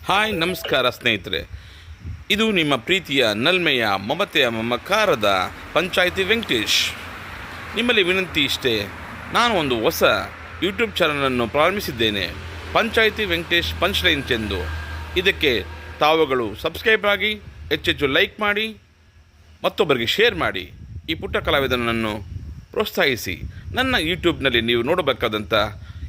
Hi ನಮಸ್ಕಾರ ಸ್ನೇಹಿತರೆ. ಇದು ನಿಮ್ಮ ಪ್ರೀತಿಯ ನಲ್ಮೆಯ ಮಮತೆಯ ಮಮಕಾರದ ಪಂಚಾಯಿತಿ ವೆಂಕಟೇಶ್. ನಿಮ್ಮಲ್ಲಿ ವಿನಂತಿ ಇಷ್ಟೇ, ನಾನು ಒಂದು ಹೊಸ ಯೂಟ್ಯೂಬ್ ಚಾನಲನ್ನು ಪ್ರಾರಂಭಿಸಿದ್ದೇನೆ, ಪಂಚಾಯಿತಿ ವೆಂಕಟೇಶ್ ಪಂಚ್ಲೈನ್ಸ್ ಎಂದು. ಇದಕ್ಕೆ ತಾವುಗಳು ಸಬ್ಸ್ಕ್ರೈಬ್ ಆಗಿ, ಹೆಚ್ಚೆಚ್ಚು ಲೈಕ್ ಮಾಡಿ, ಮತ್ತೊಬ್ಬರಿಗೆ ಶೇರ್ ಮಾಡಿ. ಈ ಪುಟ್ಟ ಕಲಾವಿದನನ್ನು ಪ್ರೋತ್ಸಾಹಿಸಿ. ನನ್ನ ಯೂಟ್ಯೂಬ್ನಲ್ಲಿ ನೀವು ನೋಡಬೇಕಾದಂಥ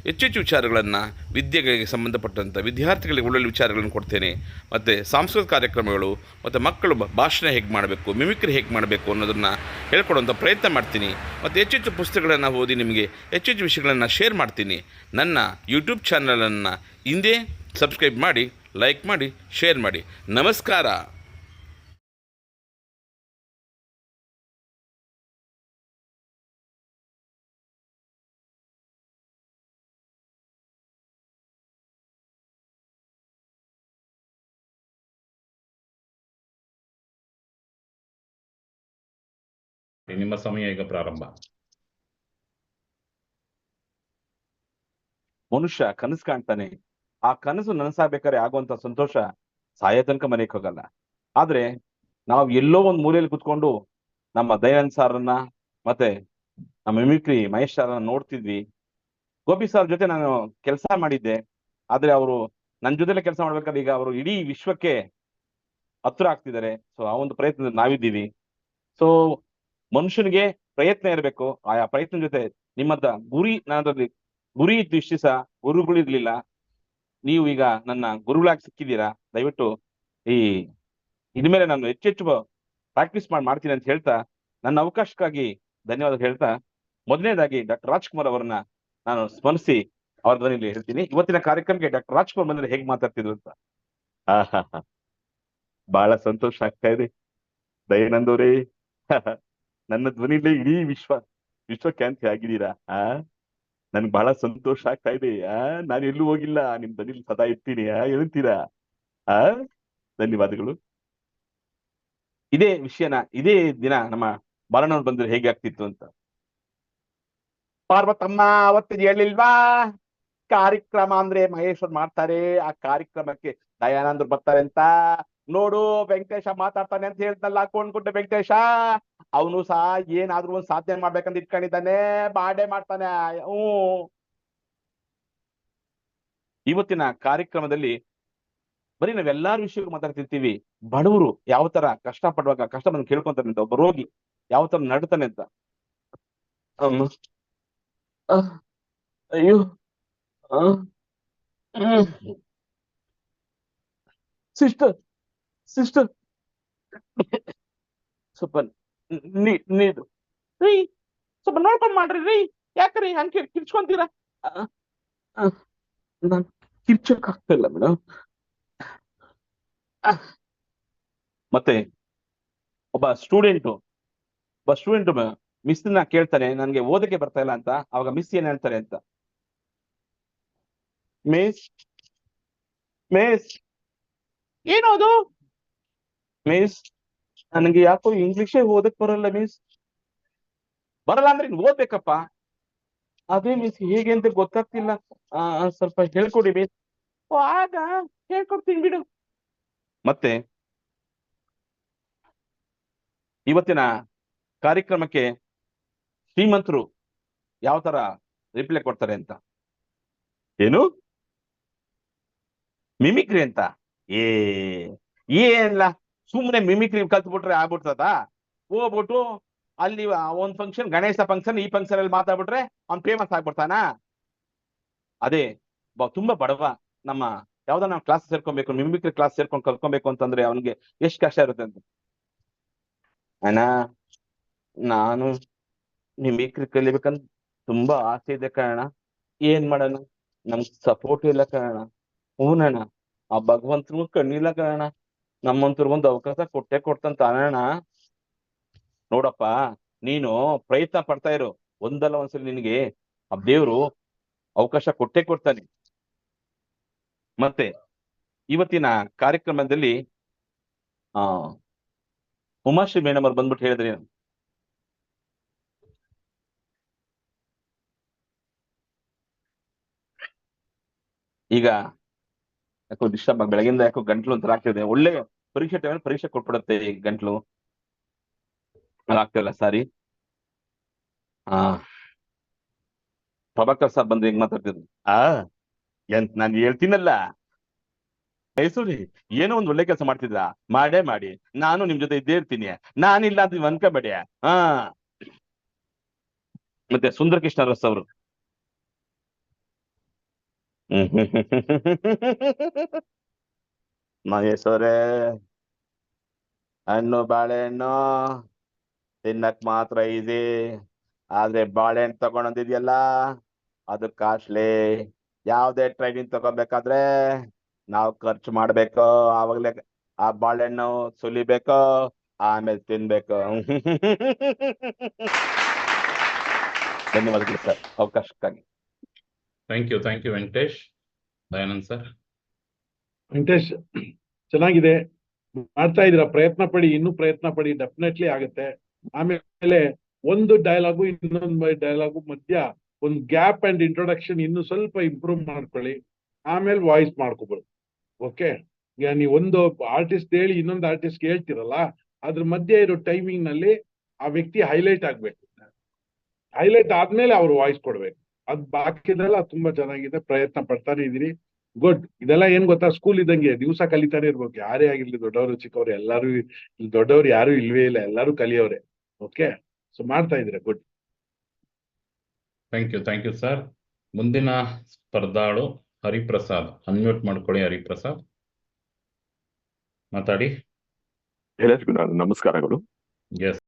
ಹೆಚ್ಚೆಚ್ಚು ವಿಚಾರಗಳನ್ನು, ವಿದ್ಯೆಗಳಿಗೆ ಸಂಬಂಧಪಟ್ಟಂಥ ವಿದ್ಯಾರ್ಥಿಗಳಿಗೆ ಒಳ್ಳೊಳ್ಳೆ ವಿಚಾರಗಳನ್ನು ಕೊಡ್ತೇನೆ. ಮತ್ತು ಸಾಂಸ್ಕೃತಿಕ ಕಾರ್ಯಕ್ರಮಗಳು, ಮತ್ತು ಮಕ್ಕಳು ಭಾಷಣ ಹೇಗೆ ಮಾಡಬೇಕು, ಮಿಮಿಕ್ರಿ ಹೇಗೆ ಮಾಡಬೇಕು ಅನ್ನೋದನ್ನು ಹೇಳ್ಕೊಡುವಂಥ ಪ್ರಯತ್ನ ಮಾಡ್ತೀನಿ. ಮತ್ತು ಹೆಚ್ಚೆಚ್ಚು ಪುಸ್ತಕಗಳನ್ನು ಓದಿ ನಿಮಗೆ ಹೆಚ್ಚೆಚ್ಚು ವಿಷಯಗಳನ್ನು ಶೇರ್ ಮಾಡ್ತೀನಿ. ನನ್ನ ಯೂಟ್ಯೂಬ್ ಚಾನಲನ್ನು ಹಿಂದೆ ಸಬ್ಸ್ಕ್ರೈಬ್ ಮಾಡಿ, ಲೈಕ್ ಮಾಡಿ, ಶೇರ್ ಮಾಡಿ. ನಮಸ್ಕಾರ. ನಿಮ್ಮ ಸಮಯ ಈಗ ಪ್ರಾರಂಭ. ಮನುಷ್ಯ ಕನಸು ಕಾಣ್ತಾನೆ. ಆ ಕನಸು ನನಸಾಗ್ಬೇಕಾದ್ರೆ ಆಗುವಂತ ಸಂತೋಷ ಸಾಯ ತನಕ ಮನೆಗೆ ಹೋಗಲ್ಲ. ಆದ್ರೆ ನಾವು ಎಲ್ಲೋ ಒಂದ್ ಮೂಲೆಯಲ್ಲಿ ಕುತ್ಕೊಂಡು ನಮ್ಮ ದಯಾನಂದ್ ಸಾರನ್ನ ಮತ್ತೆ ನಮ್ಮ ಮಿಮಿಕ್ರಿ ಮಹೇಶ್ ಸಾರನ್ನ ನೋಡ್ತಿದ್ವಿ. ಗೋಪಿ ಸರ್ ಜೊತೆ ನಾನು ಕೆಲಸ ಮಾಡಿದ್ದೆ. ಆದ್ರೆ ಅವರು ನನ್ನ ಜೊತೆಲೆ ಕೆಲಸ ಮಾಡ್ಬೇಕಾದ್ರೆ ಈಗ ಅವರು ಇಡೀ ವಿಶ್ವಕ್ಕೆ ಹತ್ರ ಆಗ್ತಿದ್ದಾರೆ. ಸೊ ಆ ಒಂದು ಪ್ರಯತ್ನದಲ್ಲಿ ನಾವಿದ್ದೀವಿ. ಸೊ ಮನುಷ್ಯನಿಗೆ ಪ್ರಯತ್ನ ಇರಬೇಕು. ಆಯಾ ಪ್ರಯತ್ನ ಜೊತೆ ನಿಮ್ಮದ ಗುರಿ, ನನ್ನಲ್ಲಿ ಗುರಿ ಇತ್ತು. ಇಷ್ಟು ದಿವಸ ಗುರುಗಳಿರ್ಲಿಲ್ಲ, ನೀವು ಈಗ ನನ್ನ ಗುರುಗಳಾಗಿ ಸಿಕ್ಕಿದ್ದೀರಾ. ದಯವಿಟ್ಟು ಈ ಇನ್ಮೇಲೆ ನಾನು ಹೆಚ್ಚೆಚ್ಚು ಪ್ರಾಕ್ಟೀಸ್ ಮಾಡ್ತೀನಿ ಅಂತ ಹೇಳ್ತಾ, ನನ್ನ ಅವಕಾಶಕ್ಕಾಗಿ ಧನ್ಯವಾದ ಹೇಳ್ತಾ, ಮೊದಲನೇದಾಗಿ ಡಾಕ್ಟರ್ ರಾಜ್ಕುಮಾರ್ ಅವರನ್ನ ನಾನು ಸ್ಮರಿಸಿ ಅವ್ರ ಧ್ವನಿಯಲ್ಲಿ ಹೇಳ್ತೀನಿ. ಇವತ್ತಿನ ಕಾರ್ಯಕ್ರಮಕ್ಕೆ ಡಾಕ್ಟರ್ ರಾಜ್ಕುಮಾರ್ ಬಂದ್ರೆ ಹೇಗೆ ಮಾತಾಡ್ತಿದ್ರು ಅಂತ. ಬಹಳ ಸಂತೋಷ ಆಗ್ತಾ ಇದೆ ದಯಾನಂದ್ ಅವರೇ. ನನ್ನ ಧ್ವನಿಲೇ ಇಡೀ ವಿಶ್ವಕ್ಯಾಂತಿ ಆಗಿದ್ದೀರಾ. ನನ್ಗೆ ಬಹಳ ಸಂತೋಷ ಆಗ್ತಾ ಇದೆ. ನಾನು ಎಲ್ಲೂ ಹೋಗಿಲ್ಲ, ನಿಮ್ ಧ್ವನಿಲಿ ಸದಾ ಇರ್ತೀನಿ. ಹೇಳ್ತೀರಾ? ಧನ್ಯವಾದಗಳು. ಇದೇ ವಿಷಯನ ಇದೇ ದಿನ ನಮ್ಮ ಬಾಲಣ್ಣವ್ರು ಬಂದ್ರೆ ಹೇಗೆ ಆಗ್ತಿತ್ತು ಅಂತ. ಪಾರ್ವತಮ್ಮ ಅವತ್ತಿನ ಹೇಳಿಲ್ವಾ, ಕಾರ್ಯಕ್ರಮ ಅಂದ್ರೆ ಮಹೇಶ್ವರ್ ಮಾಡ್ತಾರೆ, ಆ ಕಾರ್ಯಕ್ರಮಕ್ಕೆ ದಯಾನಂದ್ರು ಬರ್ತಾರೆ ಅಂತ. ನೋಡು ವೆಂಕಟೇಶ ಮಾತಾಡ್ತಾನೆ ಅಂತ ಹೇಳ್ತಲ್ಲ, ಕೊಂಡ್ಕೊಂಡೆ ವೆಂಕಟೇಶ. ಅವನು ಸಹ ಏನಾದ್ರೂ ಒಂದ್ ಸಾಧನೆ ಮಾಡ್ಬೇಕಂತ ಇಟ್ಕೊಂಡಿದ್ದಾನೆ, ಮಾಡೇ ಮಾಡ್ತಾನೆ. ಇವತ್ತಿನ ಕಾರ್ಯಕ್ರಮದಲ್ಲಿ ಬರೀ ನಾವೆಲ್ಲಾರು ವಿಷಯಕ್ಕೂ ಮಾತಾಡ್ತಿರ್ತೀವಿ. ಬಡವರು ಯಾವ ತರ ಕಷ್ಟ ಪಡುವಾಗ ಕಷ್ಟ ಬಂದು ಕೇಳ್ಕೊಂತಾನೆ ಅಂತ, ಒಬ್ಬ ರೋಗಿ ಯಾವ ತರ ನಡ್ತಾನೆ ಅಂತ. ಅಯ್ಯೋ, ಸಿಸ್ಟರ್ ಸಿಸ್ಟರ್ ಸ್ವಲ್ಪ ನೀರು ರೀ, ಸ್ವಲ್ಪ ನೋಡ್ಕೊಂಡ್ ಮಾಡ್ರಿ ರೀ. ಯಾಕ್ರಿ ಹಂಗೆ ಕಿರ್ಚ್ಕೊಂತೀರಾ? ನಾನ್ ಕಿರ್ಚಕ್ ಆಗ್ತಾ ಇಲ್ಲ ಮೇಡಮ್. ಮತ್ತೆ ಒಬ್ಬ ಸ್ಟೂಡೆಂಟ್ ಮಿಸ್ ನ ಕೇಳ್ತಾನೆ, ನನ್ಗೆ ಓದಕ್ಕೆ ಬರ್ತಾ ಇಲ್ಲ ಅಂತ. ಅವಾಗ ಮಿಸ್ ಏನ್ ಹೇಳ್ತಾರೆ ಅಂತ, ಮಿಸ್ ಮಿಸ್ ಏನೋದು ಮಿಸ್, ನನಗೆ ಯಾಕೋ ಇಂಗ್ಲಿಷೇ ಓದಕ್ ಬರಲ್ಲ ಮಿಸ್. ಬರಲ್ಲ ಅಂದ್ರೆ ನೀನ್ ಓದ್ಬೇಕಪ್ಪ. ಅದೇ ಮಿಸ್ ಹೇಗೆ ಅಂತ ಗೊತ್ತಾಗ್ತಿಲ್ಲ, ಸ್ವಲ್ಪ ಹೇಳ್ಕೊಡಿ ಮಿಸ್. ಆಗ ಹೇಳ್ಕೊಡ್ತೀನಿ ಬಿಡು. ಮತ್ತೆ ಇವತ್ತಿನ ಕಾರ್ಯಕ್ರಮಕ್ಕೆ ಶ್ರೀಮಂತರು ಯಾವ ತರ ರಿಪ್ಲೈ ಕೊಡ್ತಾರೆ ಅಂತ. ಏನು ಮಿಮಿಕ್ರಿ ಅಂತ? ಏನಿಲ್ಲ, ಸುಮ್ಮನೆ ಮಿಮಿಕ್ರಿ ಕಲ್ತ್ಬಿಟ್ರೆ ಆಗ್ಬಿಡ್ತದ? ಹೋಗ್ಬಿಟ್ಟು ಅಲ್ಲಿ ಒಂದ್ ಫಂಕ್ಷನ್, ಗಣೇಶ ಫಂಕ್ಷನ್, ಈ ಫಂಕ್ಷನ್ ಅಲ್ಲಿ ಮಾತಾಡ್ಬಿಟ್ರೆ ಅವ್ನ್ ಫೇಮಸ್ ಆಗ್ಬಿಡ್ತಾನ? ಅದೇ ತುಂಬಾ ಬಡವ ನಮ್ಮ ಯಾವ್ದೋ ನಾವು ಕ್ಲಾಸ್ ಸೇರ್ಕೊಬೇಕು, ಮಿಮಿಕ್ರಿ ಕ್ಲಾಸ್ ಸೇರ್ಕೊಂಡು ಕಲ್ತ್ಕೊಬೇಕು ಅಂತಂದ್ರೆ ಅವನಿಗೆ ಎಷ್ಟ್ ಕಷ್ಟ ಇರುತ್ತೆ ಅಂತ. ಅಣ್ಣ, ನಾನು ಮಿಮಿಕ್ರಿ ಕಲಿಬೇಕಂತ ತುಂಬಾ ಆಸೆ ಇದೆ ಕಣ. ಏನ್ ಮಾಡೋಣ, ನಮ್ಗ್ ಸಪೋರ್ಟ್ ಇಲ್ಲ ಕಣ. ಹೂನಣ್ಣ, ಆ ಭಗವಂತನಿಗೂ ಕಣ್ಣಿಲ್ಲ ಕಣ. ನಮ್ಮಂತರ್ಗೊಂದು ಅವಕಾಶ ಕೊಟ್ಟೆ ಕೊಡ್ತಂತ ಅಣ್ಣ. ನೋಡಪ್ಪ, ನೀನು ಪ್ರಯತ್ನ ಪಡ್ತಾ ಇರು, ಒಂದಲ್ಲ ಒಂದ್ಸಲಿ ನಿನಗೆ ಆ ದೇವ್ರು ಅವಕಾಶ ಕೊಟ್ಟೆ ಕೊಡ್ತಾನೆ. ಮತ್ತೆ ಇವತ್ತಿನ ಕಾರ್ಯಕ್ರಮದಲ್ಲಿ ಉಮಾಶ್ರೀ ಮೇಡಮ್ ಅವ್ರು ಬಂದ್ಬಿಟ್ಟು ಹೇಳಿದ್ರಿ, ಈಗ ಯಾಕೋ ಡಿಸ್ಟರ್ಬ್ ಬೆಳಗಿಂದ ಯಾಕೋ ಗಂಟ್ಲು ಒಂಥರ ಆಗ್ತಿದೆ. ಒಳ್ಳೆ ಪರೀಕ್ಷೆ ಟೈಮಲ್ಲಿ ಪರೀಕ್ಷೆ ಕೊಟ್ಬಿಡುತ್ತೆ ಈ ಗಂಟ್ಲು. ಆಗ್ತಿಲ್ಲ ಸಾರಿ. ಹಾ, ಪ್ರಭಾಕರ್ ಸರ್ ಬಂದು ಹೆಂಗ್ ಮಾತಾಡ್ತಿದ್ರು. ಎಂತ ನಾನು ಹೇಳ್ತೀನಲ್ಲ ಮೈಸೂರಿ, ಏನೋ ಒಂದ್ ಒಳ್ಳೆ ಕೆಲಸ ಮಾಡ್ತಿದ್ರ, ಮಾಡೇ ಮಾಡಿ, ನಾನು ನಿಮ್ ಜೊತೆ ಇದ್ದೇ ಇರ್ತೀನಿ, ನಾನಿಲ್ಲ ಅಂತ ನೀವ್ ಅನ್ಕೋಬೇಡಿ. ಹಾ, ಮತ್ತೆ ಸುಂದರ ಕೃಷ್ಣ ರಸ್ ಅವರು ಮಹೇಶ್ವರೇ, ಹಣ್ಣು ಬಾಳೆಹಣ್ಣು ತಿನ್ನಕ್ ಮಾತ್ರ ಈಸಿ, ಆದ್ರೆ ಬಾಳೆಹಣ್ಣು ತಗೊಂಡಿದ್ಯಲ್ಲ ಅದು ಕಾಸ್ಟ್ಲಿ. ಯಾವ್ದೇ ಟ್ರೈನಿಂಗ್ ತಗೋಬೇಕಾದ್ರೆ ನಾವು ಖರ್ಚು ಮಾಡ್ಬೇಕು, ಆವಾಗ್ಲೇ ಆ ಬಾಳೆಹಣ್ಣು ಸುಲಿಬೇಕು, ಆಮೇಲೆ ತಿನ್ಬೇಕು. ಧನ್ಯವಾದಗಳು ಸರ್ ಅವಕಾಶಕ್ಕಾಗಿ. Thank you Venkatesh. Dayanand sir. Venkatesh, ಚೆನ್ನಾಗಿದೆ, ಮಾಡ್ತಾ ಇದೀರ, ಪ್ರಯತ್ನ ಪಡಿ, ಇನ್ನೂ ಪ್ರಯತ್ನ ಪಡಿ, ಡೆಫಿನೆಟ್ಲಿ ಆಗುತ್ತೆ. ಆಮೇಲೆ ಒಂದು ಡೈಲಾಗು ಇನ್ನೊಂದು ಡೈಲಾಗು ಮಧ್ಯ ಒಂದು ಗ್ಯಾಪ್ ಅಂಡ್ ಇಂಟ್ರೊಡಕ್ಷನ್ ಇನ್ನು ಸ್ವಲ್ಪ ಇಂಪ್ರೂವ್ ಮಾಡ್ಕೊಳ್ಳಿ, ಆಮೇಲೆ ವಾಯ್ಸ್ ಮಾಡ್ಕೋಬಹುದು. ಓಕೆ, ಈಗ ನೀವು ಒಂದು ಆರ್ಟಿಸ್ಟ್ ಹೇಳಿ ಇನ್ನೊಂದು ಆರ್ಟಿಸ್ಟ್ ಹೇಳ್ತಿರಲ್ಲ, ಅದ್ರ ಮಧ್ಯೆ ಇರೋ ಟೈಮಿಂಗ್ ನಲ್ಲಿ ಆ ವ್ಯಕ್ತಿ ಹೈಲೈಟ್ ಆಗ್ಬೇಕು. ಹೈಲೈಟ್ ಆದ್ಮೇಲೆ ಅವ್ರು ವಾಯ್ಸ್ ಕೊಡ್ಬೇಕು. ಅದ್ ಬಾಕಿದೆಲ್ಲ ತುಂಬಾ ಚೆನ್ನಾಗಿದೆ, ಪ್ರಯತ್ನ ಪಡ್ತಾನೆ ಇದೀರಿ. ಗುಡ್. ಇದೆಲ್ಲ ಏನ್ ಗೊತ್ತಾ, ಸ್ಕೂಲ್ ಇದ್ದಂಗೆ ದಿವಸ ಕಲಿತಾನೆ ಇರ್ಬೇಕು. ಯಾರೇ ಆಗಿರ್ಲಿ, ದೊಡ್ಡವರು ಚಿಕ್ಕವರು ಎಲ್ಲಾರು, ದೊಡ್ಡವ್ರು ಯಾರು ಇಲ್ವೇ ಇಲ್ಲ, ಎಲ್ಲಾರು ಕಲಿಯೋರೆ. ಓಕೆ, ಸೊ ಮಾಡ್ತಾ ಇದ್ರೆ ಗುಡ್. Thank you sir. ಮುಂದಿನ ಸ್ಪರ್ಧಾಳು ಹರಿಪ್ರಸಾದ್. ಅನ್ಮ್ಯೂಟ್ ಮಾಡ್ಕೊಳ್ಳಿ ಹರಿಪ್ರಸಾದ್, ಮಾತಾಡಿ. ಎಲ್ಲರಿಗೂ ನಾನು ನಮಸ್ಕಾರಗಳು. ಎಸ್.